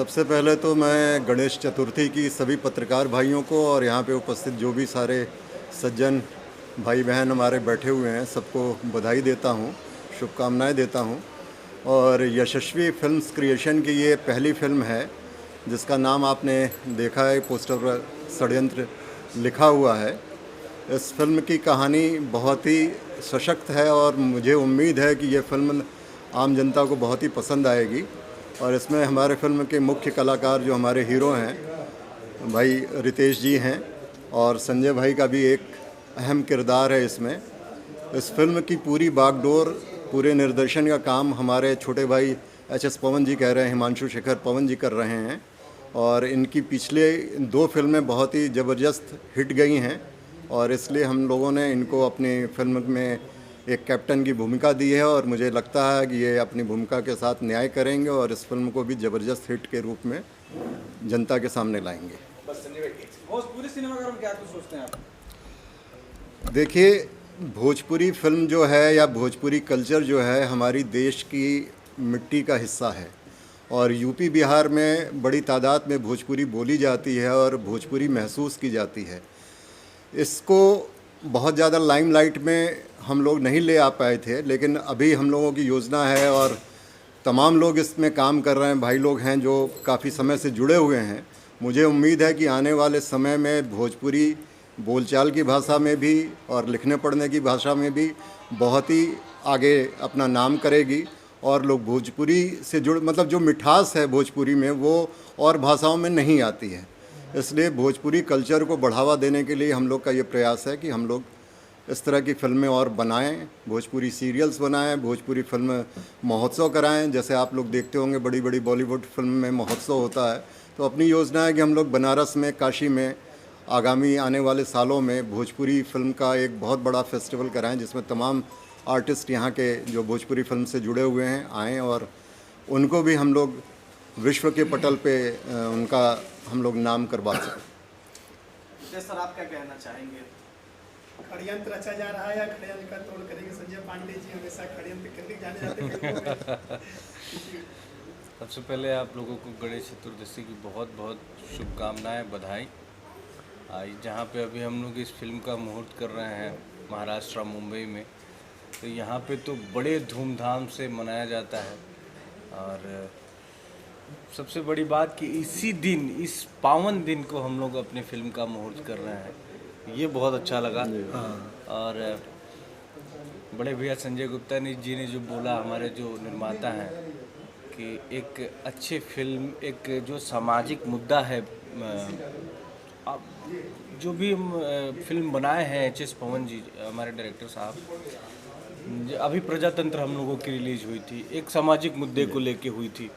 सबसे पहले तो मैं गणेश चतुर्थी की सभी पत्रकार भाइयों को और यहाँ पे उपस्थित जो भी सारे सज्जन भाई बहन हमारे बैठे हुए हैं सबको बधाई देता हूँ, शुभकामनाएं देता हूँ। और यशस्वी फिल्म्स क्रिएशन की ये पहली फिल्म है जिसका नाम आपने देखा है, पोस्टर पर षड्यंत्र लिखा हुआ है। इस फिल्म की कहानी बहुत ही सशक्त है और मुझे उम्मीद है कि ये फिल्म आम जनता को बहुत ही पसंद आएगी। और इसमें हमारे फिल्म के मुख्य कलाकार जो हमारे हीरो हैं भाई रितेश जी हैं और संजय भाई का भी एक अहम किरदार है इसमें। इस फिल्म की पूरी बागडोर, पूरे निर्देशन का काम हमारे छोटे भाई एच.एस. पवन जी कह रहे हैं, हिमांशु शेखर पवन जी कर रहे हैं। और इनकी पिछले 2 फिल्में बहुत ही ज़बरदस्त हिट गई हैं और इसलिए हम लोगों ने इनको अपनी फिल्म में एक कैप्टन की भूमिका दी है और मुझे लगता है कि ये अपनी भूमिका के साथ न्याय करेंगे और इस फिल्म को भी ज़बरदस्त हिट के रूप में जनता के सामने लाएंगे। बस संजय भाई, भोजपुरी सिनेमा का हम क्या कुछ सोचते हैं आप? देखिए, भोजपुरी फिल्म जो है या भोजपुरी कल्चर जो है हमारी देश की मिट्टी का हिस्सा है और यूपी बिहार में बड़ी तादाद में भोजपुरी बोली जाती है और भोजपुरी महसूस की जाती है। इसको बहुत ज़्यादा लाइमलाइट में हम लोग नहीं ले आ पाए थे, लेकिन अभी हम लोगों की योजना है और तमाम लोग इसमें काम कर रहे हैं, भाई लोग हैं जो काफ़ी समय से जुड़े हुए हैं। मुझे उम्मीद है कि आने वाले समय में भोजपुरी बोलचाल की भाषा में भी और लिखने पढ़ने की भाषा में भी बहुत ही आगे अपना नाम करेगी और लोग भोजपुरी से मतलब जो मिठास है भोजपुरी में वो और भाषाओं में नहीं आती है। इसलिए भोजपुरी कल्चर को बढ़ावा देने के लिए हम लोग का ये प्रयास है कि हम लोग इस तरह की फिल्में और बनाएं, भोजपुरी सीरियल्स बनाएं, भोजपुरी फिल्म महोत्सव कराएं। जैसे आप लोग देखते होंगे बड़ी बड़ी बॉलीवुड फिल्म में महोत्सव होता है, तो अपनी योजना है कि हम लोग बनारस में, काशी में आगामी आने वाले सालों में भोजपुरी फिल्म का एक बहुत बड़ा फेस्टिवल कराएं जिसमें तमाम आर्टिस्ट यहाँ के जो भोजपुरी फिल्म से जुड़े हुए हैं आएँ और उनको भी हम लोग विश्व के पटल पे उनका हम लोग नाम करवा सकें। सर, आप क्या कहना चाहेंगे? षड्यंत्र रचा जा रहा है या षड्यंत्र का तोड़ करेंगे? संजय पांडे जी हमेशा षड्यंत्र करने जाने जाते हैं। सबसे पहले आप लोगों को गणेश चतुर्दशी की बहुत बहुत शुभकामनाएं, बधाई। आज जहाँ पे अभी हम लोग इस फिल्म का मुहूर्त कर रहे हैं महाराष्ट्र मुंबई में, तो यहाँ पे तो बड़े धूमधाम से मनाया जाता है। और सबसे बड़ी बात कि इसी दिन, इस पावन दिन को हम लोग अपनी फिल्म का मुहूर्त कर रहे हैं, ये बहुत अच्छा लगा। और बड़े भैया संजय गुप्ता जी ने जो बोला, हमारे जो निर्माता हैं, कि एक अच्छी फिल्म, एक जो सामाजिक मुद्दा है, अब जो भी फिल्म बनाए हैं एच.एस. पवन जी हमारे डायरेक्टर साहब, अभी प्रजातंत्र हम लोगों की रिलीज हुई थी, एक सामाजिक मुद्दे को लेके हुई थी।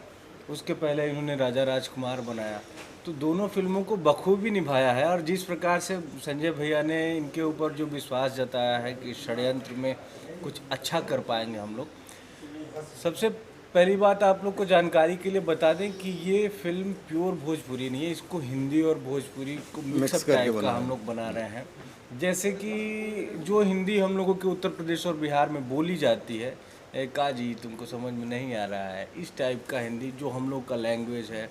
उसके पहले इन्होंने राजा राजकुमार बनाया, तो दोनों फिल्मों को बखूबी निभाया है। और जिस प्रकार से संजय भैया ने इनके ऊपर जो विश्वास जताया है कि षड्यंत्र में कुछ अच्छा कर पाएंगे हम लोग। सबसे पहली बात आप लोग को जानकारी के लिए बता दें कि ये फिल्म प्योर भोजपुरी नहीं है, इसको हिंदी और भोजपुरी को मिक्सअप टाइप का हम लोग बना रहे हैं। जैसे कि जो हिंदी हम लोगों के उत्तर प्रदेश और बिहार में बोली जाती है, का जी तुमको समझ में नहीं आ रहा है, इस टाइप का हिंदी जो हम लोग का लैंग्वेज है,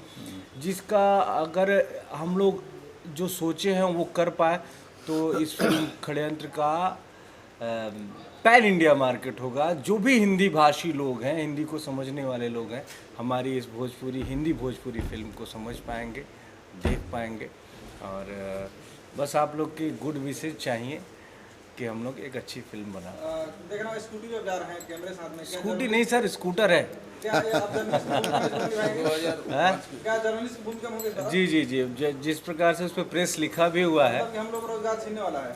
जिसका अगर हम लोग जो सोचे हैं वो कर पाए तो इस फिल्म षड्यंत्र का पैन इंडिया मार्केट होगा। जो भी हिंदी भाषी लोग हैं, हिंदी को समझने वाले लोग हैं, हमारी इस हिंदी भोजपुरी फिल्म को समझ पाएंगे, देख पाएंगे। और बस आप लोग की गुड विशेज चाहिए कि हम लोग एक अच्छी फिल्म बना। देख रहा हूँ स्कूटी पे जा रहे हैं, कैमरे साथ में। स्कूटी नहीं सर, स्कूटर है। क्या आप जर्नलिस्ट भूमिका में होंगे? जी जी जी, जिस प्रकार से उस पर प्रेस लिखा भी हुआ है, हम लोग रोजगार छीनने वाला है।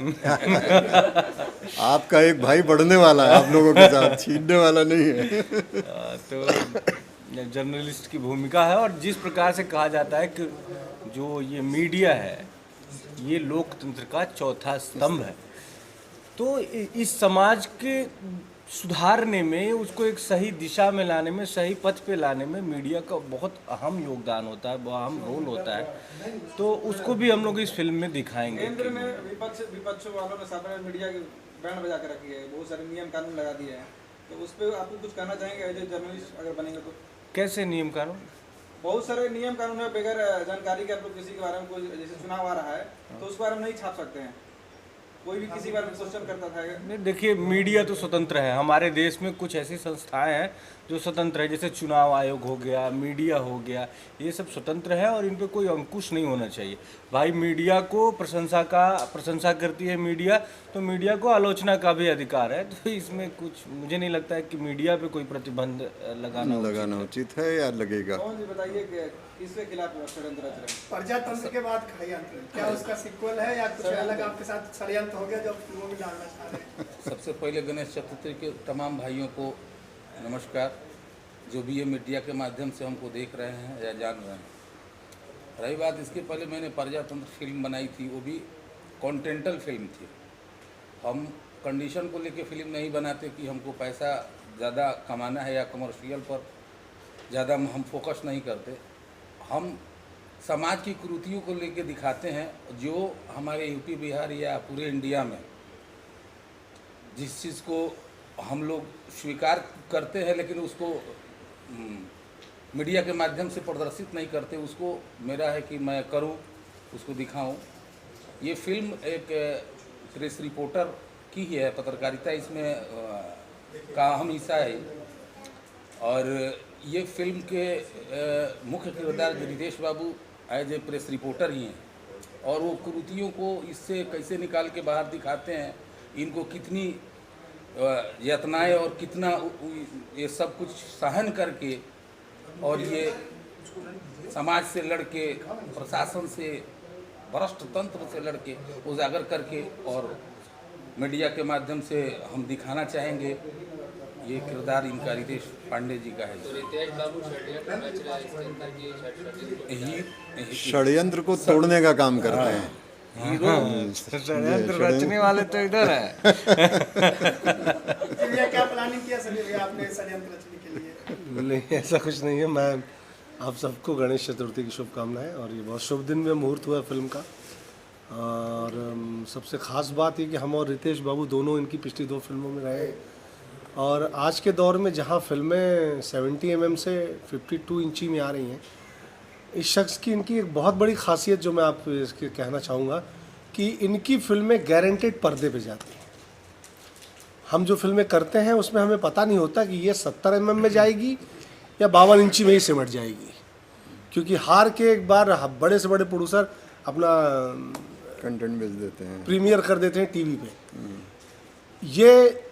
आपका एक भाई बढ़ने वाला है, आप लोगों के साथ छीनने वाला नहीं है। तो जर्नलिस्ट की भूमिका है। और जिस प्रकार से कहा जाता है कि जो ये मीडिया है ये लोकतंत्र का चौथा स्तंभ है, तो इस समाज के सुधारने में, उसको एक सही दिशा में लाने में, सही पथ पे लाने में मीडिया का बहुत अहम योगदान होता है, बहुत अहम रोल होता है। तो उसको भी हम लोग इस फिल्म में दिखाएंगे। केंद्र में विपक्ष वालों ने साथ में मीडिया की बैंड बजा के रखी है, बहुत सारे नियम कानून लगा दिए हैं, तो उस पर आपको कुछ कहना चाहेंगे एज ए जर्नलिस्ट अगर बनेंगे तो? कैसे नियम कानून? बहुत सारे नियम कानून है, बगैर जानकारी के आप लोग किसी के बारे में कोई जैसे चुनाव आ रहा है तो उस बारे में नहीं छाप सकते हैं। कोई भी किसी बारे में क्वेश्चन करता था। नहीं, देखिए मीडिया तो स्वतंत्र है। हमारे देश में कुछ ऐसी संस्थाएं हैं जो स्वतंत्र है, जैसे चुनाव आयोग हो गया, मीडिया हो गया, ये सब स्वतंत्र है और इन पे कोई अंकुश नहीं होना चाहिए। भाई मीडिया को प्रशंसा करती है मीडिया, तो मीडिया को आलोचना का भी अधिकार है। तो इसमें कुछ मुझे नहीं लगता है कि मीडिया पे कोई प्रतिबंध लगाना उचित है या लगेगा। कौन जी बताइए कि किसके खिलाफ षड्यंत्र रच रहे हैं? प्रजातंत्र के बाद षड्यंत्र, क्या उसका सीक्वल है या कुछ अलग आपके साथ षड्यंत्र हो गया जो फिल्मों में डालना चाह रहे हैं? सबसे पहले गणेश चतुर्थी के तमाम भाइयों को नमस्कार, जो भी ये मीडिया के माध्यम से हमको देख रहे हैं या जान रहे हैं। रही बात, इसके पहले मैंने प्रजातंत्र फिल्म बनाई थी, वो भी कॉन्टेंटल फिल्म थी। हम कंडीशन को लेके फिल्म नहीं बनाते कि हमको पैसा ज़्यादा कमाना है या कमर्शियल पर ज़्यादा हम फोकस नहीं करते। हम समाज की कुरीतियों को लेके दिखाते हैं, जो हमारे यूपी बिहार या पूरे इंडिया में जिस चीज़ को हम लोग स्वीकार करते हैं लेकिन उसको मीडिया के माध्यम से प्रदर्शित नहीं करते, उसको मेरा है कि मैं करूं, उसको दिखाऊं। ये फिल्म एक प्रेस रिपोर्टर की ही है, पत्रकारिता इसमें का अहम हिस्सा है। और ये फिल्म के मुख्य किरदार रितेश बाबू एज ए प्रेस रिपोर्टर ही हैं, और वो कुरीतियों को इससे कैसे निकाल के बाहर दिखाते हैं, इनको कितनी यातनाएं और कितना ये सब कुछ सहन करके और ये समाज से लड़के, प्रशासन से, भ्रष्ट तंत्र से लड़के उजागर करके और मीडिया के माध्यम से हम दिखाना चाहेंगे। ये किरदार इनका रितेश पांडे जी का है। तो रितेश बाबू षड्यंत्र रच रहा है इसके अंदर की षड्यंत्र को तोड़ने का काम करते हैं। षड्यंत्र रचने वाले तो इधर है। ये क्या प्लानिंग किया सभी भैया आपने षड्यंत्र रचने के लिए? नहीं, ऐसा कुछ नहीं है। मैं आप सबको गणेश चतुर्थी की शुभकामनाएं, और ये बहुत शुभ दिन में मुहूर्त हुआ फिल्म का। और सबसे ख़ास बात ये कि हम और रितेश बाबू दोनों इनकी पिछली 2 फिल्मों में रहे, और आज के दौर में जहाँ फिल्में 70 mm से 52 इंची में आ रही हैं, इस शख्स की इनकी एक बहुत बड़ी खासियत जो मैं आप इसके कहना चाहूँगा कि इनकी फिल्में गारंटेड पर्दे पे जाती हैं। हम जो फिल्में करते हैं उसमें हमें पता नहीं होता कि ये 70 mm में जाएगी या 52 इंची में ही सिमट जाएगी, क्योंकि हार के एक बार बड़े से बड़े प्रोड्यूसर अपना कंटेंट बेच देते हैं, प्रीमियर कर देते हैं टीवी पे। ये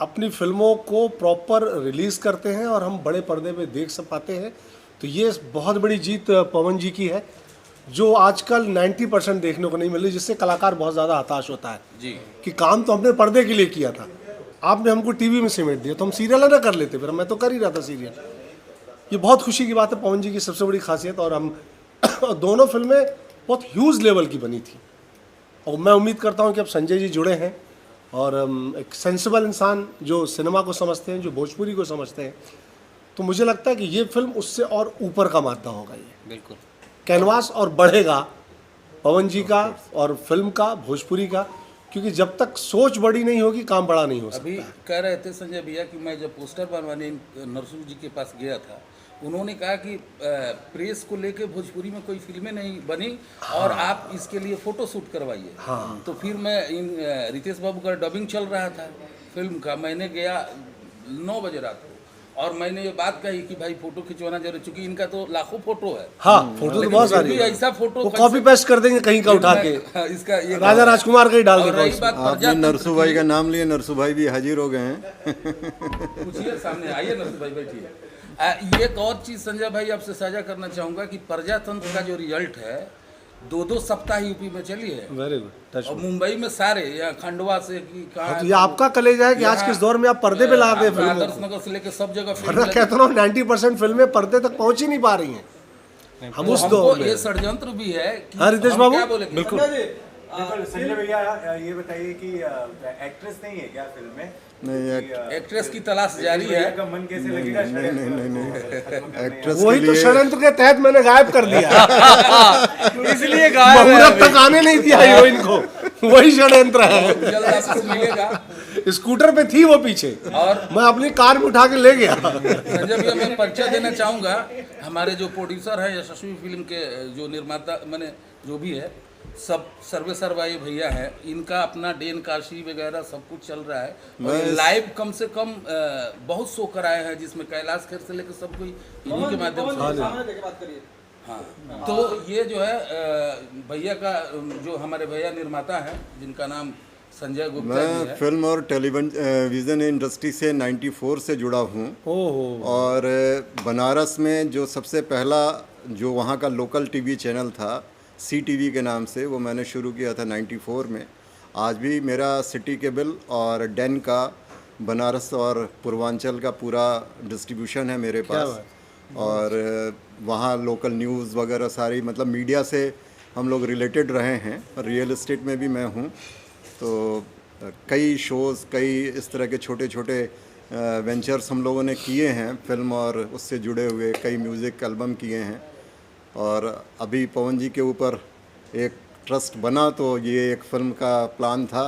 अपनी फिल्मों को प्रॉपर रिलीज़ करते हैं और हम बड़े पर्दे पे देख सब पाते हैं। तो ये बहुत बड़ी जीत पवन जी की है, जो आजकल 90% देखने को नहीं मिल रही, जिससे कलाकार बहुत ज़्यादा हताश होता है जी कि काम तो हमने पर्दे के लिए किया था, आपने हमको टीवी में समेट दिया, तो हम सीरियल ना कर लेते, फिर मैं तो कर ही रहा था सीरियल। ये बहुत खुशी की बात है, पवन जी की सबसे बड़ी खासियत। और हम दोनों फिल्में बहुत ह्यूज लेवल की बनी थी, और मैं उम्मीद करता हूँ कि अब संजय जी जुड़े हैं और एक सेंसिबल इंसान जो सिनेमा को समझते हैं, जो भोजपुरी को समझते हैं, तो मुझे लगता है कि ये फिल्म उससे और ऊपर का मादा होगा। ये बिल्कुल कैनवास और बढ़ेगा पवन जी का और फिल्म का, भोजपुरी का, क्योंकि जब तक सोच बड़ी नहीं होगी काम बड़ा नहीं हो सकता। अभी कह रहे थे संजय भैया कि मैं जब पोस्टर बनवाने नरसू जी के पास गया था, उन्होंने कहा कि प्रेस को लेके भोजपुरी में कोई फिल्में नहीं बनी और आप इसके लिए फ़ोटो शूट करवाइए। हाँ। तो फिर मैं रितेश बाबू का डबिंग चल रहा था फिल्म का, मैंने गया 9 बजे रात को, और मैंने ये बात कही कि भाई फ़ोटो खिंचवाना जरूर, चूँकि इनका तो लाखों फ़ोटो है। हाँ, फोटो तो बहुत सारी है। ऐसा फोटो कॉपी पेस्ट कर देंगे कहीं का उठा के, इसका ये राजा राजकुमार का ही डाल और देगा रही उसमें। बात आपने नरसू भाई का नाम लिया, नरसू भाई भी हाजिर हो गए हैं। पूछिए, सामने आइए नरसू भाई, बैठिए। एक और चीज़ संजय भाई आपसे साझा करना चाहूँगा कि प्रजातंत्र का जो रिजल्ट है 2-2 सप्ताह यूपी में चली है, वेरी गुड। और मुंबई में सारे, या खंडवा से कि कहाँ, तो ये आपका कलेजा है कि आज किस दौर में आप पर्दे पे ला दे फिल्मों आदर्श को। नगर से लेकर सब जगह वरना फिल्म कहता हूँ 90% फिल्में पर्दे तक पहुंच ही नहीं पा रही हैं। हम उस हमको दौर में ये षड्यंत्र भी है कि हाँ, रितेश हम बाबू, क्या बोलेंगे? बिल्कुल। संजय भैया ये बताइए कि एक्ट्रेस नहीं है क्या फिल्म में? नहीं, एक्ट्रेस की तलाश जारी है। का मन कैसे लगेगा? एक्ट्रेस के वही तो लिए षड्यंत्र के तहत मैंने गायब कर दिया, इसलिए गायब है मुहूर्त तक आने नहीं दिया हीरोइन को, वही षड्यंत्र है। जल्द आपको मिलेगा। स्कूटर पे थी वो पीछे, और मैं अपनी कार में उठा के ले गया। संजय भैया मैं परिचय देना चाहूँगा, हमारे जो प्रोड्यूसर हैं यशस्वी फिल्म के जो निर्माता मैंने जो भी है सब सर्वेसर भाई भैया हैं, इनका अपना डेन काशी वगैरह सब कुछ चल रहा है। और लाइव कम से कम बहुत शो कराए हैं जिसमें कैलाश खेर से लेकर सब कोई इन्हीं के माध्यम से। सामने देके बात करिए। हाँ, तो ये जो है भैया का जो हमारे भैया निर्माता हैं जिनका नाम संजय गुप्ता जी मैं है। फिल्म और टेलीविज़न इंडस्ट्री से 94 से जुड़ा हूँ। ओहो, और बनारस में जो सबसे पहला जो वहाँ का लोकल टीवी चैनल था CTV के नाम से, वो मैंने शुरू किया था 94 में। आज भी मेरा सिटी केबल और डेन का बनारस और पूर्वांचल का पूरा डिस्ट्रीब्यूशन है मेरे पास। और वहाँ लोकल न्यूज़ वगैरह सारी, मतलब मीडिया से हम लोग रिलेटेड रहे हैं। रियल एस्टेट में भी मैं हूँ, तो कई शोज़, कई इस तरह के छोटे छोटे वेंचर्स हम लोगों ने किए हैं फिल्म और उससे जुड़े हुए, कई म्यूज़िक एल्बम किए हैं। और अभी पवन जी के ऊपर एक ट्रस्ट बना, तो ये एक फ़िल्म का प्लान था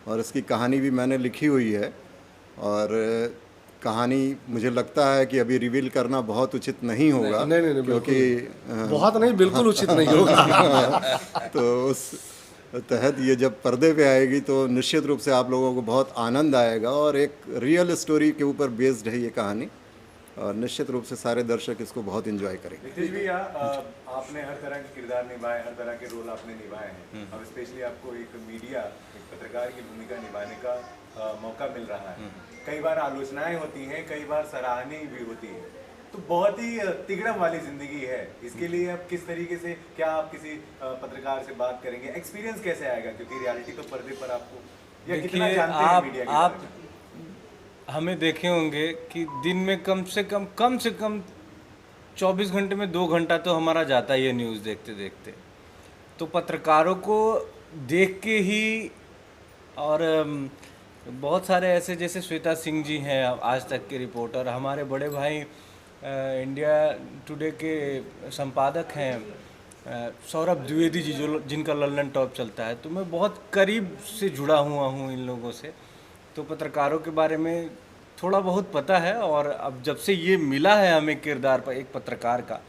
और इसकी कहानी भी मैंने लिखी हुई है। और कहानी मुझे लगता है कि अभी रिवील करना बहुत उचित नहीं होगा। नहीं, क्योंकि बहुत नहीं, बिल्कुल उचित नहीं होगा। तो उस तहत ये जब पर्दे पे आएगी तो निश्चित रूप से आप लोगों को बहुत आनंद आएगा। और एक रियल स्टोरी के ऊपर बेस्ड है ये कहानी, और निश्चित रूप से सारे दर्शक इसको बहुत एंजॉय करेंगे। रितेश भैया, आपने हर तरह के किरदार निभाए, हर तरह के रोल आपने निभाए हैं, और स्पेशली आपको एक मीडिया, एक पत्रकार की भूमिका निभाने का मौका मिल रहा है। कई बार आलोचनाएं होती हैं, कई बार सराहनीय भी होती है, तो बहुत ही तिगड़म वाली जिंदगी है। इसके लिए आप किस तरीके से, क्या आप किसी पत्रकार से बात करेंगे, एक्सपीरियंस कैसे आएगा? क्योंकि रियलिटी तो पर्दे पर आपको, या कितना देखिए, जानते हैं मीडिया के बारे में? हमें देखे होंगे कि दिन में कम से कम 24 घंटे में 2 घंटा तो हमारा जाता ही है न्यूज़ देखते देखते। तो पत्रकारों को देख के ही, और बहुत सारे ऐसे जैसे श्वेता सिंह जी हैं आज तक के रिपोर्टर, हमारे बड़े भाई इंडिया टुडे के संपादक हैं सौरभ द्विवेदी जी, जो जिनका लल्लन टॉप चलता है। तो मैं बहुत करीब से जुड़ा हुआ हूँ इन लोगों से, तो पत्रकारों के बारे में थोड़ा बहुत पता है। और अब जब से ये मिला है हमें किरदार पर एक पत्रकार का,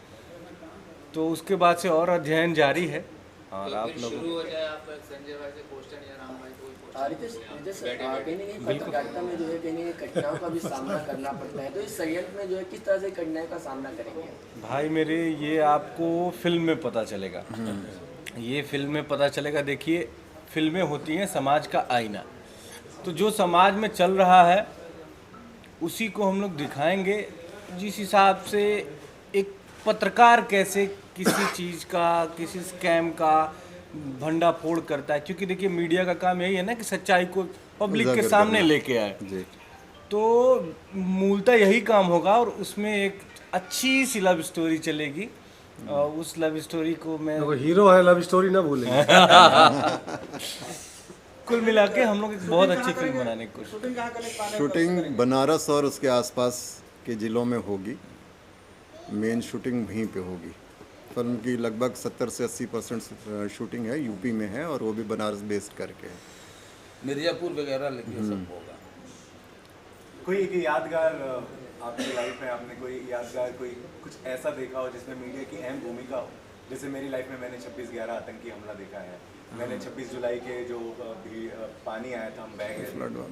तो उसके बाद से और अध्ययन जारी है। और आप लोग शुरू हो जाए, आप संजय भाई से क्वेश्चन या राम भाई कोई रितेश, कहीं ना कहीं पत्रकारिता में जो है कहीं ना कहीं कठिनाइयों का भी सामना करना पड़ता है, तो इस संयंत्र में जो है किस तरह से कठिनाइयों का सामना करेंगे? भाई मेरे, ये आपको फिल्म में पता चलेगा, ये फिल्म में पता चलेगा। देखिए, फिल्में होती हैं समाज का आईना, तो जो समाज में चल रहा है उसी को हम लोग दिखाएंगे। जिस हिसाब से एक पत्रकार कैसे किसी चीज़ का, किसी स्कैम का भंडाफोड़ करता है, क्योंकि देखिए मीडिया का काम यही है ना कि सच्चाई को पब्लिक के सामने लेके आए। जी। तो मूलतः यही काम होगा, और उसमें एक अच्छी सी लव स्टोरी चलेगी। और उस लव स्टोरी को मैं, हीरो है, लव स्टोरी ना भूलें। कुल मिला के हम लोग एक बहुत अच्छी फिल्म बनाने की कोशिश। शूटिंग कहाँ करने का शूटिंग बनारस और उसके आसपास के ज़िलों में होगी। मेन शूटिंग वहीं पे होगी। फिल्म की लगभग 70 से 80% शूटिंग है यूपी में है, और वो भी बनारस बेस्ड करके है। मिर्जापुर वगैरह लेके सब होगा। कोई एक यादगार आपकी लाइफ में, आपने कोई यादगार, कोई कुछ ऐसा देखा हो जिसमें मीडिया की अहम भूमिका हो? जैसे मेरी लाइफ में मैंने 26/11 आतंकी हमला देखा है, मैंने 26 जुलाई के जो भी पानी आया था, हम बह गए,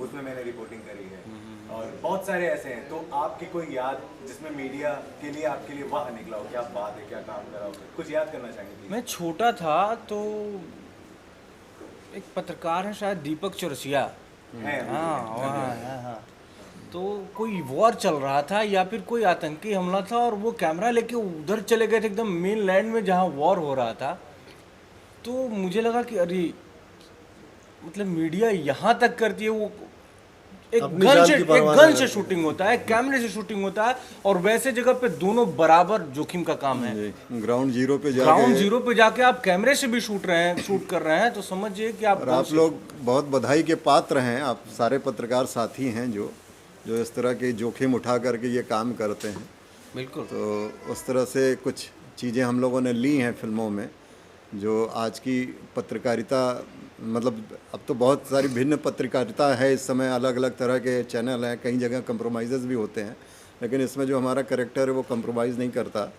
उसमें मैंने रिपोर्टिंग करी है, और बहुत सारे ऐसे हैं। तो आपकी कोई याद जिसमें मीडिया के लिए आपके लिए वाह निकला हो, क्या बात है, क्या काम करा हो, कुछ याद करना चाहेंगे? मैं छोटा था तो एक पत्रकार है शायद दीपक चौरसिया, हाँ, तो कोई वॉर चल रहा था या फिर कोई आतंकी हमला था, और वो कैमरा लेके उधर चले गए थे एकदम मेन लैंड में जहाँ वॉर हो रहा था। तो मुझे लगा कि अरे, मतलब मीडिया यहाँ तक करती है। वो एक गन से शूटिंग होता है, कैमरे से शूटिंग होता है, और वैसे जगह पे दोनों बराबर जोखिम का काम है। ग्राउंड जीरो पे जाके आप कैमरे से भी शूट कर रहे हैं, तो समझिए कि आप लोग बहुत बधाई के पात्र हैं। आप सारे पत्रकार साथी हैं जो इस तरह के जोखिम उठा करके ये काम करते हैं। बिल्कुल। तो उस तरह से कुछ चीज़ें हम लोगों ने ली हैं फिल्मों में, जो आज की पत्रकारिता मतलब अब तो बहुत सारी भिन्न पत्रकारिता है इस समय, अलग अलग तरह के चैनल हैं, कई जगह कंप्रोमाइज़ भी होते हैं, लेकिन इसमें जो हमारा कैरेक्टर है वो कंप्रोमाइज़ नहीं करता।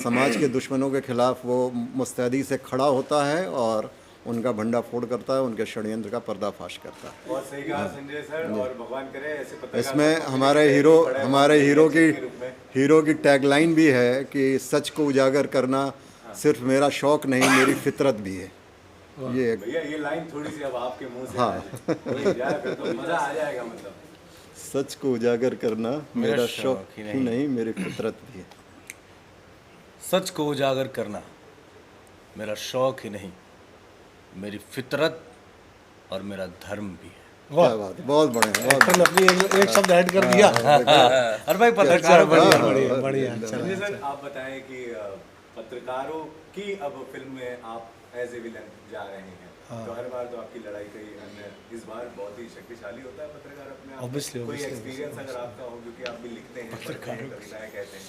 समाज के दुश्मनों के खिलाफ वो मुस्तैदी से खड़ा होता है और उनका भंडाफोड़ करता है, उनके षड्यंत्र का पर्दाफाश करता है। बहुत सही कहा संजय सर, और भगवान करे ऐसे पत्रकार इसमें को हमारे के रूप में। हीरो की टैगलाइन भी है कि सच को उजागर करना सिर्फ मेरा शौक नहीं, मेरी फितरत भी है। ये भैया ये लाइन थोड़ी सी अब आपके मुंह से हाँ। बोली जाए फिर तो मजा आ जाएगा। मतलब सच को उजागर करना मेरा शौक ही नहीं, मेरी फितरत भी है। सच को उजागर करना मेरा शौक ही नहीं, मेरी फितरत और मेरा धर्म भी है। क्या बात है, बहुत बढ़िया, बहुत एक्टर ने अपनी एक शब्द ऐड कर दिया। अरे भाई पत्रकार बढ़िया बढ़िया। संजय सर आप बताएं कि पत्रकारों की अब फिल्म में आप एज ए विलन जा रहे हैं, तो हर बार तो आपकी लड़ाई कई अन्य, इस बार बहुत ही शक्तिशाली होता है पत्रकार अपने आप। Obviously, कोई obviously, एक्सपीरियंस अगर आपका हो, क्योंकि आप भी लिखते हैं, पढ़ते हैं, कविताएं कहते हैं।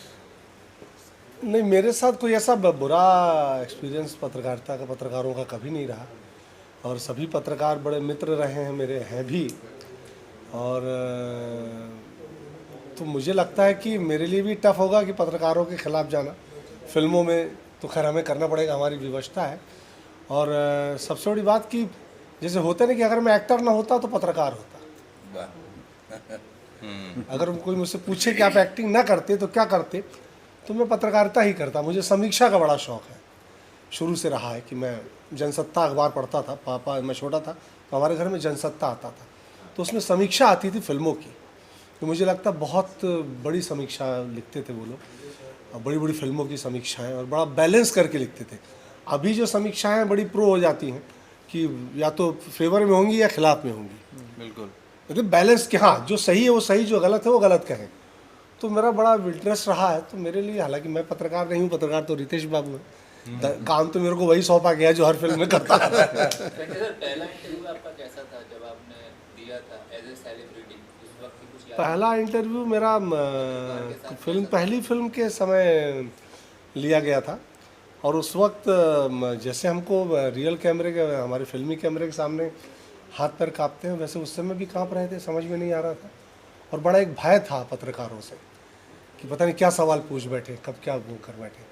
नहीं, मेरे साथ कोई ऐसा बुरा एक्सपीरियंस पत्रकारिता का, पत्रकारों का कभी नहीं रहा, और सभी पत्रकार बड़े मित्र रहे हैं मेरे, हैं भी। और तो मुझे लगता है कि मेरे लिए भी टफ होगा कि पत्रकारों के खिलाफ जाना फिल्मों में, तो खैर हमें करना पड़ेगा, हमारी व्यवस्था है। और सबसे बड़ी बात कि जैसे होता नहीं कि अगर मैं एक्टर ना होता तो पत्रकार होता। अगर कोई मुझसे पूछे कि आप एक्टिंग ना करते तो क्या करते, तो मैं पत्रकारिता ही करता। मुझे समीक्षा का बड़ा शौक़ है, शुरू से रहा है कि मैं जनसत्ता अखबार पढ़ता था। पापा, मैं छोटा था तो हमारे घर में जनसत्ता आता था, तो उसमें समीक्षा आती थी फिल्मों की, तो मुझे लगता बहुत बड़ी समीक्षा लिखते थे वो लोग, बड़ी बड़ी फिल्मों की समीक्षाएं, और बड़ा बैलेंस करके लिखते थे। अभी जो समीक्षाएं बड़ी प्रो हो जाती हैं कि या तो फेवर में होंगी या खिलाफ में होंगी, बिल्कुल। लेकिन बैलेंस कि हाँ जो सही है वो सही, जो गलत है वो गलत कहें। तो मेरा बड़ा इंटरेस्ट रहा है। तो मेरे लिए, हालांकि मैं पत्रकार नहीं हूँ, पत्रकार तो रितेश बाबू है, काम तो मेरे को वही सौंपा गया जो हर फिल्म में करता है। पहला इंटरव्यू आपका कैसा था जब आपने दिया था एज ए सेलिब्रिटी? उस वक्त की कुछ याद? पहला इंटरव्यू मेरा पहली फिल्म के समय लिया गया था, और उस वक्त जैसे हमको रियल कैमरे के, हमारे फिल्मी कैमरे के सामने हाथ पैर कांपते हैं, वैसे उस समय भी कांप रहे थे, समझ में नहीं आ रहा था। और बड़ा एक भय था पत्रकारों से कि पता नहीं क्या सवाल पूछ बैठे, कब क्या वो कर बैठे।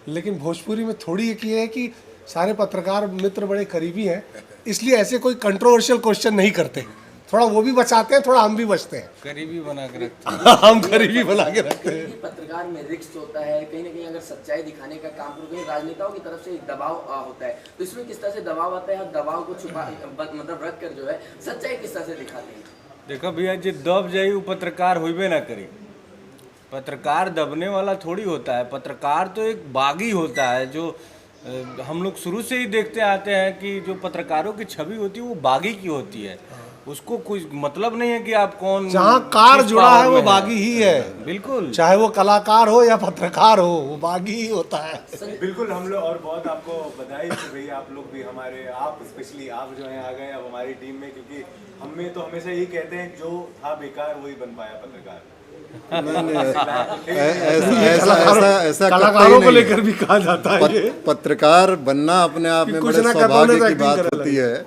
लेकिन भोजपुरी में थोड़ी एक ये है कि सारे पत्रकार मित्र बड़े करीबी हैं, इसलिए ऐसे कोई कंट्रोवर्शियल क्वेश्चन नहीं करते। थोड़ा वो भी बचाते हैं, थोड़ा हम भी बचते हैं, करीबी बना के रखते हैं। हम करीबी बना के रखते हैं। पत्रकार में रिस्क होता है, कहीं ना कहीं अगर सच्चाई दिखाने का काम करो, कहीं राजनेताओं की तरफ से दबाव होता है, तो इसमें किस तरह से दबाव आता है, और दबाव को छुपा मतलब रख कर जो है सच्चाई किस तरह से दिखाते हैं? देखो भैया, जो दब जाई वो पत्रकार होइबे ना करी। पत्रकार दबने वाला थोड़ी होता है, पत्रकार तो एक बागी होता है। जो हम लोग शुरू से ही देखते आते हैं कि जो पत्रकारों की छवि होती है वो बागी की होती है। उसको कोई मतलब नहीं है कि आप कौन, जहाँ कार जुड़ा है वो बागी ही है। बिल्कुल, चाहे वो कलाकार हो या पत्रकार हो, वो बागी ही होता है। बिल्कुल। हम लोग और बहुत आपको बधाई कि भैया आप लोग भी हमारे, आप स्पेशली आप जो हैं आ गए अब हमारी टीम में, क्योंकि हमें तो हमेशा यही कहते हैं जो था बेकार वही बन पाया पत्रकार। ऐसा कलाकारों को लेकर भी कहा जाता है ये। पत्रकार बनना अपने आप में कुछ बड़े ना कर सौभाग्य तो की एक्टिंग बात करे होती है,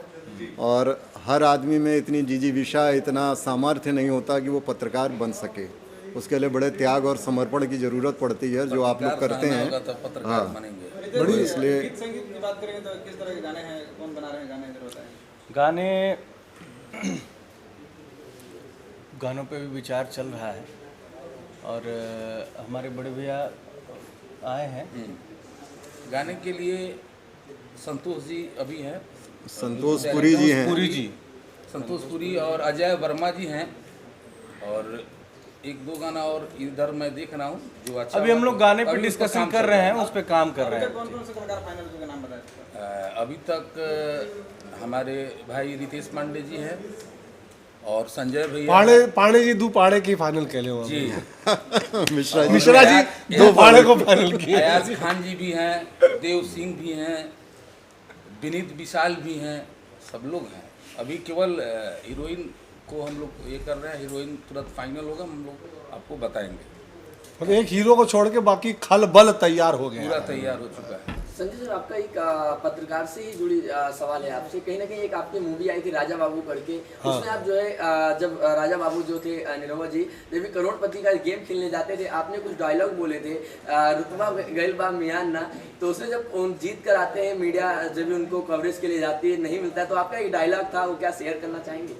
और हर आदमी में इतनी जिजीविषा, इतना सामर्थ्य नहीं होता कि वो पत्रकार बन सके। उसके लिए बड़े त्याग और समर्पण की जरूरत पड़ती है, जो आप लोग करते हैं। पत्रकार बनेंगे। बड़ी इसलिए संगीत की बात करेंगे तो किस तरह के गाने हैं, कौन बना रहे हैं गाने, जरूरत है? गानों पे भी विचार चल रहा है, और हमारे बड़े भैया आए हैं गाने के लिए। संतोष जी अभी हैं, संतोष पुरी जी हैं, संतोष पुरी और अजय वर्मा जी हैं, और एक दो गाना और इधर मैं देख रहा हूँ जो अच्छा। अभी हम लोग गाने पे डिस्कशन कर रहे हैं, उस पे काम कर रहे हैं। कौन कौन से कलाकार फाइनल के नाम बताए? अभी तक हमारे भाई रितेश पांडे जी हैं और संजय भैया पांडे जी दो पाड़े की फाइनल खेले हो जी, मिश्रा जी दो पाड़े को फाइनल किए। अयाज खान जी भी हैं, देव सिंह भी हैं, विनीत विशाल भी हैं, सब लोग हैं। अभी केवल हीरोइन को हम लोग ये कर रहे हैं, हीरोइन तुरंत फाइनल होगा, हम लोग आपको बताएंगे। मतलब एक हीरो को छोड़ के बाकी खल बल तैयार हो गए, पूरा तैयार हो चुका है। संजय सर, आपका एक पत्रकार से ही जुड़ी सवाल है आपसे। कहीं ना कहीं एक आपकी मूवी आई थी राजा बाबू करके, उसमें आप जो है जब राजा बाबू जो थे निरहुआ जी, जब करोड़पति का गेम खेलने जाते थे, आपने कुछ डायलॉग बोले थे, रुतबा गैल बा मियान ना, तो उसमें जब जीत कर आते हैं, मीडिया जब भी उनको कवरेज के लिए जाती है, नहीं मिलता है, तो आपका एक डायलॉग था, वो क्या शेयर करना चाहेंगे?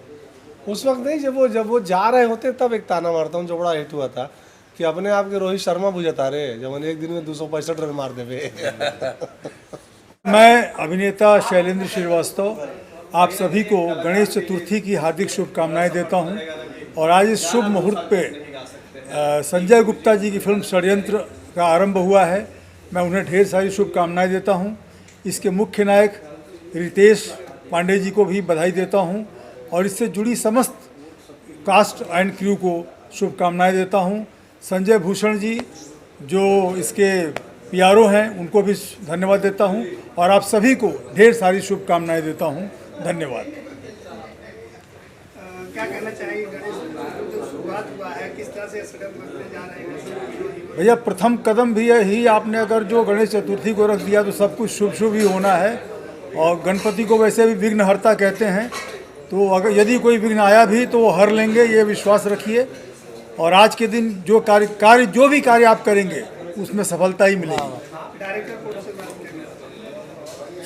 उस वक्त नहीं, जब वो जा रहे होते तब एक ताना मारता हूँ जो बड़ा हिट हुआ था कि अपने आप के रोहित शर्मा बुझता रहे जब एक दिन में 265 रन मार देवे। मैं अभिनेता शैलेंद्र श्रीवास्तव आप सभी को गणेश चतुर्थी की हार्दिक शुभकामनाएं देता हूं और आज इस शुभ मुहूर्त पे संजय गुप्ता जी की फिल्म षड्यंत्र का आरंभ हुआ है। मैं उन्हें ढेर सारी शुभकामनाएं देता हूं। इसके मुख्य नायक रितेश पांडे जी को भी बधाई देता हूं और इससे जुड़ी समस्त कास्ट एंड क्रू को शुभकामनाएं देता हूं। संजय भूषण जी जो इसके पीआरओ हैं उनको भी धन्यवाद देता हूं और आप सभी को ढेर सारी शुभकामनाएं देता हूं। धन्यवाद। क्या कहना चाहिए गणेश जो शुरुआत हुआ है, किस तरह से कदम बढ़ते जा रहे हैं? भैया प्रथम कदम भी यही, आपने अगर जो गणेश चतुर्थी को रख दिया तो सब कुछ शुभ शुभ ही होना है और गणपति को वैसे भी विघ्नहर्ता कहते हैं, तो अगर यदि कोई विघ्न आया भी तो वो हर लेंगे, ये विश्वास रखिए। और आज के दिन जो कार्य जो भी कार्य आप करेंगे उसमें सफलता ही मिलेगी।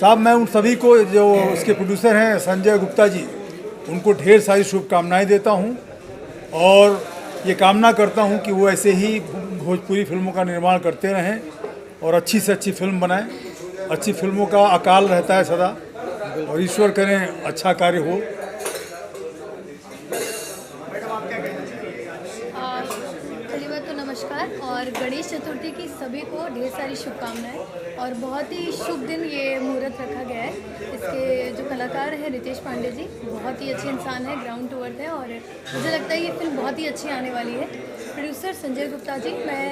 साहब मैं उन सभी को जो उसके प्रोड्यूसर हैं संजय गुप्ता जी, उनको ढेर सारी शुभकामनाएं देता हूं और ये कामना करता हूं कि वो ऐसे ही भोजपुरी फिल्मों का निर्माण करते रहें और अच्छी से अच्छी फिल्म बनाएं। अच्छी फिल्मों का अकाल रहता है सदा और ईश्वर करें अच्छा कार्य हो। पहली बात तो नमस्कार और गणेश चतुर्थी की सभी को ढेर सारी शुभकामनाएं और बहुत ही शुभ दिन ये मुहूर्त रखा गया है। इसके जो कलाकार हैं रितेश पांडे जी बहुत ही अच्छे इंसान हैं, ग्राउंड टू अर्थ है और मुझे लगता है ये फिल्म बहुत ही अच्छी आने वाली है। प्रोड्यूसर संजय गुप्ता जी, मैं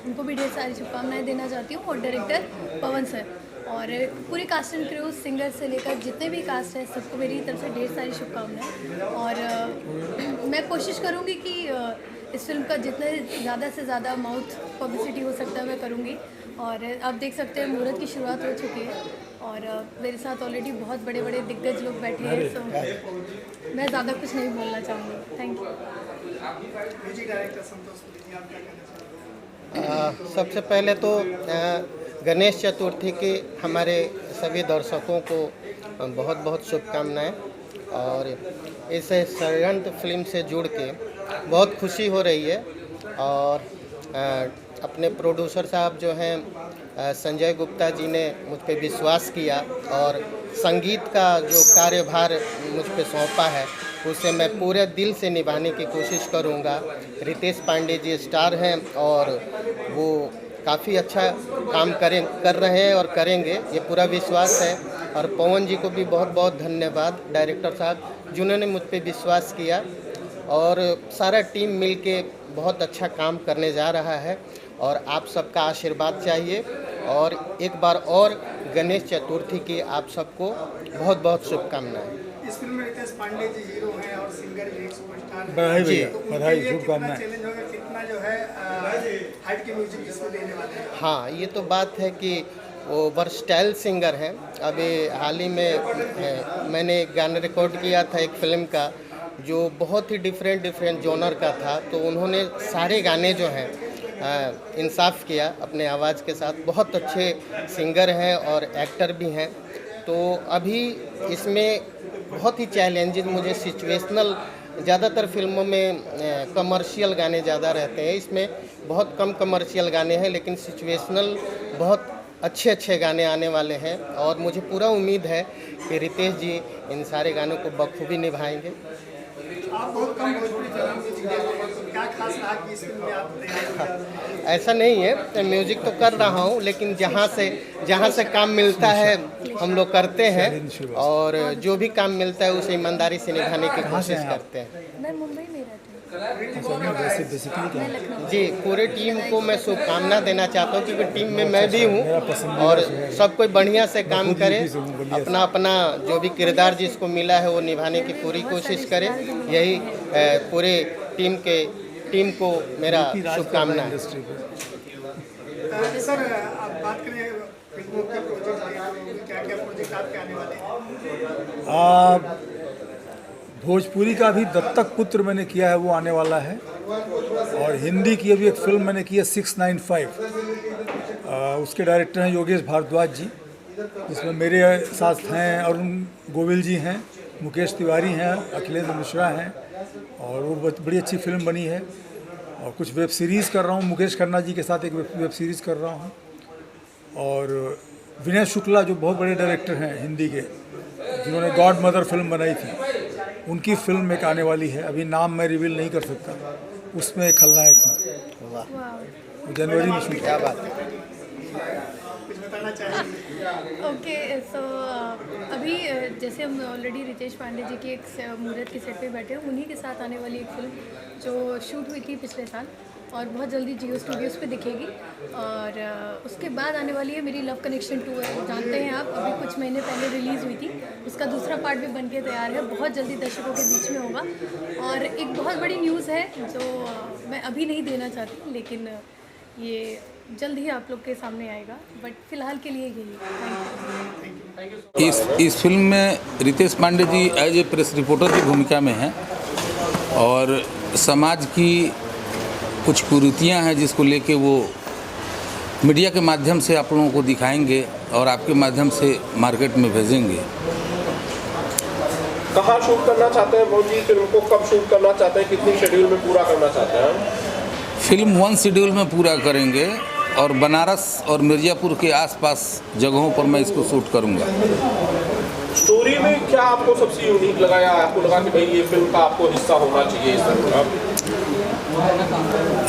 उनको भी ढेर सारी शुभकामनाएँ देना चाहती हूँ और डायरेक्टर पवन सर और पूरी कास्ट एंड क्रू, सिंगर से लेकर जितने भी कास्ट है सबको मेरी तरफ से ढेर सारी शुभकामनाएं और मैं कोशिश करूँगी कि इस फिल्म का जितने ज़्यादा से ज़्यादा माउथ पब्लिसिटी हो सकता है मैं करूँगी। और आप देख सकते हैं मुहूर्त की शुरुआत हो चुकी है और मेरे साथ ऑलरेडी बहुत बड़े बड़े दिग्गज लोग बैठे हैं, तो मैं ज़्यादा कुछ नहीं बोलना चाहूँगी। Thank you. सबसे पहले तो गणेश चतुर्थी की हमारे सभी दर्शकों को बहुत बहुत शुभकामनाएं और इस षड्यंत्र फिल्म से जुड़ के बहुत खुशी हो रही है और अपने प्रोड्यूसर साहब जो हैं संजय गुप्ता जी ने मुझ पे विश्वास किया और संगीत का जो कार्यभार मुझ पे सौंपा है उसे मैं पूरे दिल से निभाने की कोशिश करूँगा। रितेश पांडे जी स्टार हैं और वो काफ़ी अच्छा काम कर रहे हैं और करेंगे, ये पूरा विश्वास है। और पवन जी को भी बहुत बहुत धन्यवाद, डायरेक्टर साहब जिन्होंने मुझ पे विश्वास किया और सारा टीम मिलके बहुत अच्छा काम करने जा रहा है और आप सबका आशीर्वाद चाहिए। और एक बार और गणेश चतुर्थी की आप सबको बहुत बहुत शुभकामनाएं। इस फिल्म में रितेश पांडे जी हीरो हैं और सिंगर भी एक सुपरस्टार हैं। बधाई भैया, तो बधाई, शुभकामनाएं। चैलेंज होगा, कितना जो है हाइट के म्यूजिक इसमें देने वाले हैं? हाँ, ये तो बात है कि वो वर्सटाइल सिंगर हैं। अभी हाल ही में मैंने एक गाना रिकॉर्ड किया था एक फिल्म का जो बहुत ही डिफरेंट जॉनर का था, तो उन्होंने सारे गाने जो हैं इंसाफ किया अपने आवाज़ के साथ। बहुत अच्छे सिंगर हैं और एक्टर भी हैं। तो अभी इसमें बहुत ही चैलेंजिंग, मुझे सिचुएशनल, ज़्यादातर फिल्मों में कमर्शियल गाने ज़्यादा रहते हैं, इसमें बहुत कम कमर्शियल गाने हैं लेकिन सिचुएशनल बहुत अच्छे गाने आने वाले हैं और मुझे पूरा उम्मीद है कि रितेश जी इन सारे गानों को बखूबी निभाएंगे। आप बहुत कम भोजपुरी फिल्म म्यूजिक देते हैं, तो क्या खास रहा कि इस फिल्म में आप तैयार? ऐसा नहीं है, म्यूजिक तो कर रहा हूँ लेकिन जहाँ से काम मिलता है हम लोग करते हैं और जो भी काम मिलता है उसे ईमानदारी से निभाने की कोशिश करते हैं। मैं मुंबई में रहती हूँ। जी, पूरे टीम को मैं शुभकामना देना चाहता हूँ क्योंकि टीम में मैं भी हूँ और सब कोई बढ़िया से काम करे, अपना जो भी किरदार जिसको मिला है वो निभाने की पूरी कोशिश करे। यही पूरे टीम को मेरा शुभकामना है। सर आप बात करें फिल्मों के प्रोजेक्ट की, तो क्या क्या प्रोजेक्ट आपके आने वाले हैं? भोजपुरी का भी दत्तक पुत्र मैंने किया है, वो आने वाला है। और हिंदी की अभी एक फिल्म मैंने की है 695, उसके डायरेक्टर हैं योगेश भारद्वाज जी, जिसमें मेरे साथ हैं अरुण गोविल जी हैं, मुकेश तिवारी हैं, अखिलेंद्र मिश्रा हैं, और वो बड़ी अच्छी फिल्म बनी है। और कुछ वेब सीरीज़ कर रहा हूँ, मुकेश खन्ना जी के साथ एक वेब सीरीज़ कर रहा हूँ। और विनय शुक्ला जो बहुत बड़े डायरेक्टर हैं हिंदी के, जिन्होंने गॉड मदर फिल्म बनाई थी, उनकी फिल्म एक आने वाली है, अभी नाम मैं रिवील नहीं कर सकता, उसमें एक खलनायक हूँ। जनवरी में शूट। क्या बात है। ओके सो अभी जैसे हम ऑलरेडी रितेश पांडे जी की एक मुहूर्त के सेट पे बैठे हैं, उन्हीं के साथ आने वाली एक फिल्म जो शूट हुई थी पिछले साल और बहुत जल्दी जियो स्टूडियोज़ पे दिखेगी। और उसके बाद आने वाली है मेरी लव कनेक्शन 2 है, जानते हैं आप, अभी कुछ महीने पहले रिलीज़ हुई थी, उसका दूसरा पार्ट भी बन के तैयार है, बहुत जल्दी दर्शकों के बीच में होगा। और एक बहुत बड़ी न्यूज़ है जो मैं अभी नहीं देना चाहती, लेकिन ये जल्द ही आप लोग के सामने आएगा, बट फिलहाल के लिए यही। इस फिल्म में Ritesh Pandey ji as a press reporter की भूमिका में हैं और समाज की कुछ कुरीतियां हैं जिसको लेके वो मीडिया के माध्यम से आप लोगों को दिखाएंगे और आपके माध्यम से मार्केट में भेजेंगे। कहाँ शूट करना चाहते हैं बहुत जी, फिल्म को कब शूट करना चाहते हैं, कितनी शेड्यूल में पूरा करना चाहते हैं? फिल्म 1 शेड्यूल में पूरा करेंगे और बनारस और मिर्ज़ापुर के आसपास जगहों पर मैं इसको शूट करूंगा। स्टोरी में क्या आपको सबसे यूनिक लगा या आपको लगा कि भाई ये फिल्म का आपको हिस्सा होना चाहिए इस फिल्म का?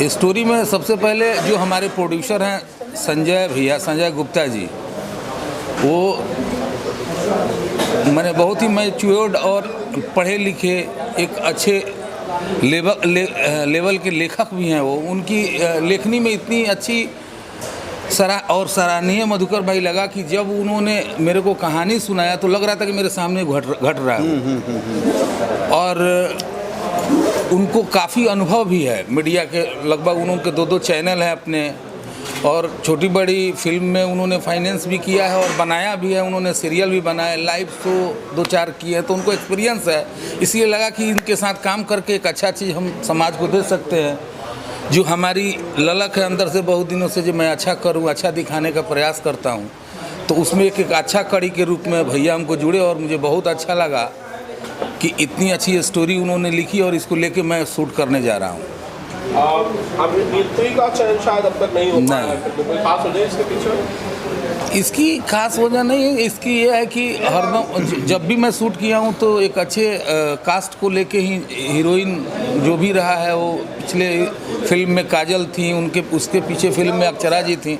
स्टोरी में सबसे पहले जो हमारे प्रोड्यूसर हैं संजय गुप्ता जी, वो मैंने बहुत ही मैच्योर्ड और पढ़े लिखे एक अच्छे लेवल के लेखक भी हैं। वो उनकी लेखनी में इतनी अच्छी सराहनीय मधुकर भाई लगा कि जब उन्होंने मेरे को कहानी सुनाया तो लग रहा था कि मेरे सामने घट रहा है। और उनको काफ़ी अनुभव भी है मीडिया के, लगभग उनके 2 चैनल हैं अपने, और छोटी बड़ी फिल्म में उन्होंने फाइनेंस भी किया है और बनाया भी है, उन्होंने सीरियल भी बनाया, लाइव शो 2-4 किए हैं, तो उनको एक्सपीरियंस है। इसलिए लगा कि इनके साथ काम करके एक अच्छा चीज़ हम समाज को दे सकते हैं। जो हमारी ललक है अंदर से बहुत दिनों से, जो मैं अच्छा करूं, अच्छा दिखाने का प्रयास करता हूं, तो उसमें एक अच्छा कड़ी के रूप में भैया हमको जुड़े और मुझे बहुत अच्छा लगा कि इतनी अच्छी स्टोरी उन्होंने लिखी और इसको लेके मैं शूट करने जा रहा हूँ। अभिनेत्री का चयन शायद अब तक नहीं हो पाया है, कोई खास वजह इसके पीछे? इसकी खास वजह नहीं है, इसकी ये है कि हरदम जब भी मैं शूट किया हूँ तो एक अच्छे कास्ट को लेके ही, हीरोइन जो भी रहा है वो पिछले फिल्म में काजल थी, उसके पीछे फिल्म में अक्षरा जी थी,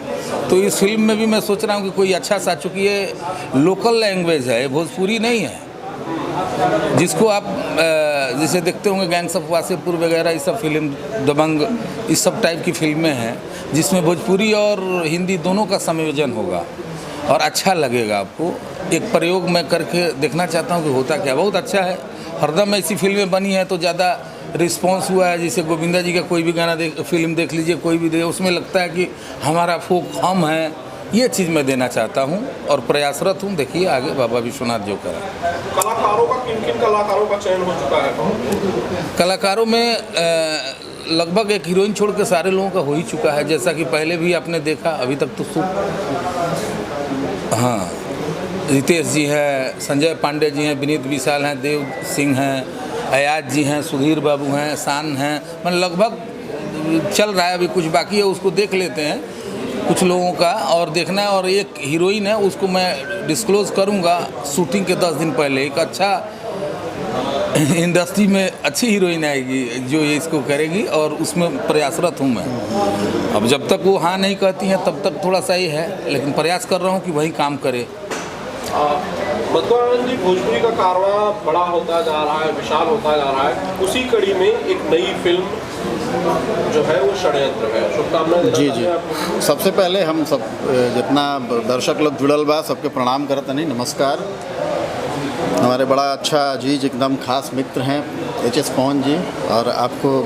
तो इस फिल्म में भी मैं सोच रहा हूँ कि कोई अच्छा सा, चूँकि ये लोकल लैंग्वेज है, भोजपुरी नहीं है, जिसको आप जैसे देखते होंगे गैंग्स ऑफ वासेपुर वगैरह, ये सब फिल्म, दबंग, इस सब टाइप की फिल्में हैं जिसमें भोजपुरी और हिंदी दोनों का संयोजन होगा और अच्छा लगेगा आपको। एक प्रयोग मैं करके देखना चाहता हूँ कि होता क्या। बहुत अच्छा है, हरदम ऐसी फिल्में बनी है तो ज़्यादा रिस्पांस हुआ है। जैसे गोविंदा जी का कोई भी गाना फिल्म देख लीजिए, कोई भी उसमें लगता है कि हमारा फोक हम है। ये चीज़ मैं देना चाहता हूँ और प्रयासरत हूँ। देखिए आगे बाबा विश्वनाथ जो करा। कलाकारों का किन कलाकारों का चयन हो चुका है? कलाकारों में लगभग एक हीरोइन छोड़ के सारे लोगों का हो ही चुका है, जैसा कि पहले भी आपने देखा। अभी तक तो हाँ, रितेश जी हैं, संजय पांडे जी हैं, विनीत विशाल हैं, देव सिंह हैं, अयाज जी हैं, सुधीर बाबू हैं, शान हैं, मतलब लगभग चल रहा है। अभी कुछ बाकी है, उसको देख लेते हैं कुछ लोगों का और देखना है। और एक हीरोइन है, उसको मैं डिस्क्लोज़ करूंगा शूटिंग के 10 दिन पहले। एक अच्छा इंडस्ट्री में अच्छी हीरोइन आएगी जो ये इसको करेगी और उसमें प्रयासरत हूँ मैं। अब जब तक वो हाँ नहीं कहती हैं तब तक थोड़ा सा ही है, लेकिन प्रयास कर रहा हूँ कि वही काम करे। मधुकर जी, भोजपुरी का कारवां बड़ा होता जा रहा है, विशाल होता जा रहा है। उसी कड़ी में एक नई फिल्म जो है वो षड्यंत्र है। शुभकामनाएं। जी जी, सबसे पहले हम सब जितना दर्शक लोग जुड़ल बा सबके प्रणाम करत नहीं, नमस्कार। हमारे बड़ा अच्छा अजीज एकदम खास मित्र हैं HS पवन जी, और आपको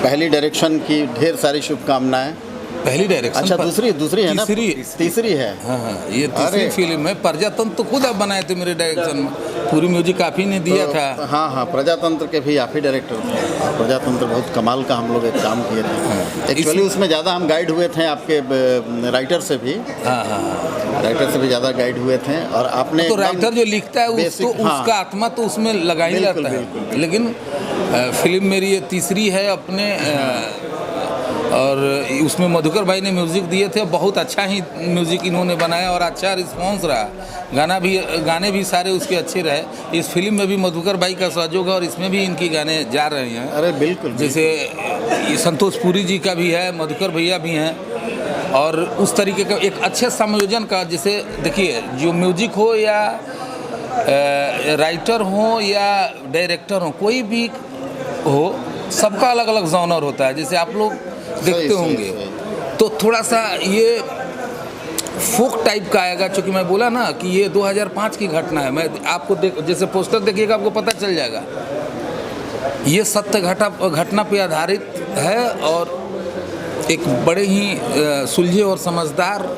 पहली डायरेक्शन की ढेर सारी शुभकामनाएं। पहली डायरेक्शन। अच्छा, दूसरी है ना? तीसरी है। हाँ हाँ, ये तीसरी फिल्म है। प्रजातंत्र तो खुद आप बनाए थे मेरे डायरेक्शन में, पूरी म्यूजिक आप ही ने दिया था। हाँ हाँ, प्रजातंत्र के भी आप ही डायरेक्टर थे। और प्रजातंत्र बहुत कमाल का हम लोग एक काम किए थे। एक्चुअली उसमें ज़्यादा हम गाइड हुए थे आपके राइटर से भी। हाँ हाँ, राइटर से भी ज़्यादा गाइड हुए थे। और आपने तो राइटर जो लिखता है उसका आत्मा तो उसमें लगा ही रहता है। लेकिन फिल्म मेरी ये तीसरी है अपने, और उसमें मधुकर भाई ने म्यूज़िक दिए थे। बहुत अच्छा ही म्यूज़िक इन्होंने बनाया और अच्छा रिस्पांस रहा। गाने भी सारे उसके अच्छे रहे। इस फिल्म में भी मधुकर भाई का सहयोग है और इसमें भी इनके गाने जा रहे हैं। अरे बिल्कुल। जैसे ये संतोष पुरी जी का भी है, मधुकर भैया भी हैं, और उस तरीके का एक अच्छे संयोजन का। जैसे देखिए, जो म्यूजिक हो या राइटर हो या डायरेक्टर हो, कोई भी हो, सबका अलग अलग जॉनर होता है। जैसे आप लोग देखते होंगे तो थोड़ा सा ये फोक टाइप का आएगा। चूँकि मैं बोला ना कि ये 2005 की घटना है। मैं आपको जैसे पोस्टर देखिएगा आपको पता चल जाएगा। ये सत्य घटना पे आधारित है और एक बड़े ही सुलझे और समझदार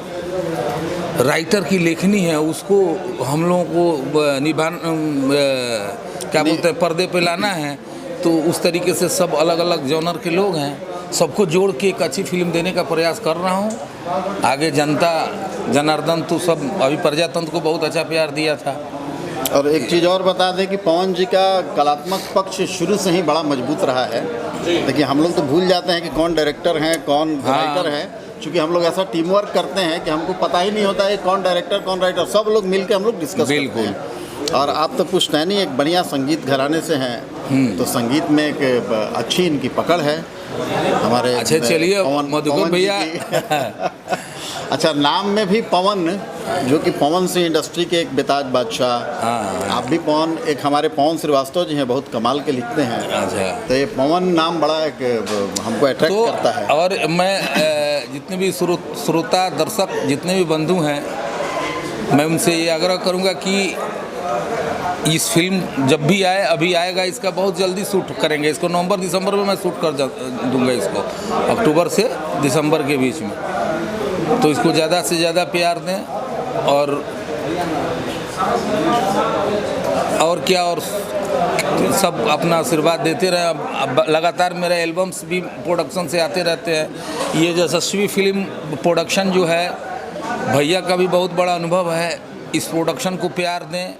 राइटर की लेखनी है। उसको हम लोगों को क्या बोलते हैं, पर्दे पे लाना है। तो उस तरीके से सब अलग अलग जॉनर के लोग हैं, सबको जोड़ के एक अच्छी फिल्म देने का प्रयास कर रहा हूँ। आगे जनता जनार्दन तो सब अभी प्रजातंत्र को बहुत अच्छा प्यार दिया था। और एक चीज़ और बता दें कि पवन जी का कलात्मक पक्ष शुरू से ही बड़ा मजबूत रहा है। देखिए, हम लोग तो भूल जाते हैं कि कौन डायरेक्टर हैं, कौन राइटर है। चूँकि हम लोग ऐसा टीम वर्क करते हैं कि हमको पता ही नहीं होता है कौन डायरेक्टर कौन राइटर। सब लोग मिलकर हम लोग डिस्कस करते हैं। और आप तो पुश्तैनी एक बढ़िया संगीत घराने से हैं, तो संगीत में एक अच्छी इनकी पकड़ है हमारे। अच्छा, चलिए मधुकर भैया। अच्छा, नाम में भी पवन, जो कि पवन सिंह इंडस्ट्री के एक बेताज बादशाह। आप भी पवन, एक हमारे पवन श्रीवास्तव जी हैं, बहुत कमाल के लिखते हैं। अच्छा, तो ये पवन नाम बड़ा एक हमको अट्रैक्ट करता है। और मैं जितने भी श्रोता दर्शक जितने भी बंधु हैं, मैं उनसे ये आग्रह करूँगा कि इस फिल्म जब भी आए, अभी आएगा, इसका बहुत जल्दी शूट करेंगे। इसको नवंबर दिसंबर में मैं शूट कर दूंगा इसको, अक्टूबर से दिसंबर के बीच में। तो इसको ज़्यादा से ज़्यादा प्यार दें और क्या, और सब अपना आशीर्वाद देते रहें। अब लगातार मेरे एल्बम्स भी प्रोडक्शन से आते रहते हैं। ये यशस्वी फिल्म प्रोडक्शन जो है, भैया का भी बहुत बड़ा अनुभव है। इस प्रोडक्शन को प्यार दें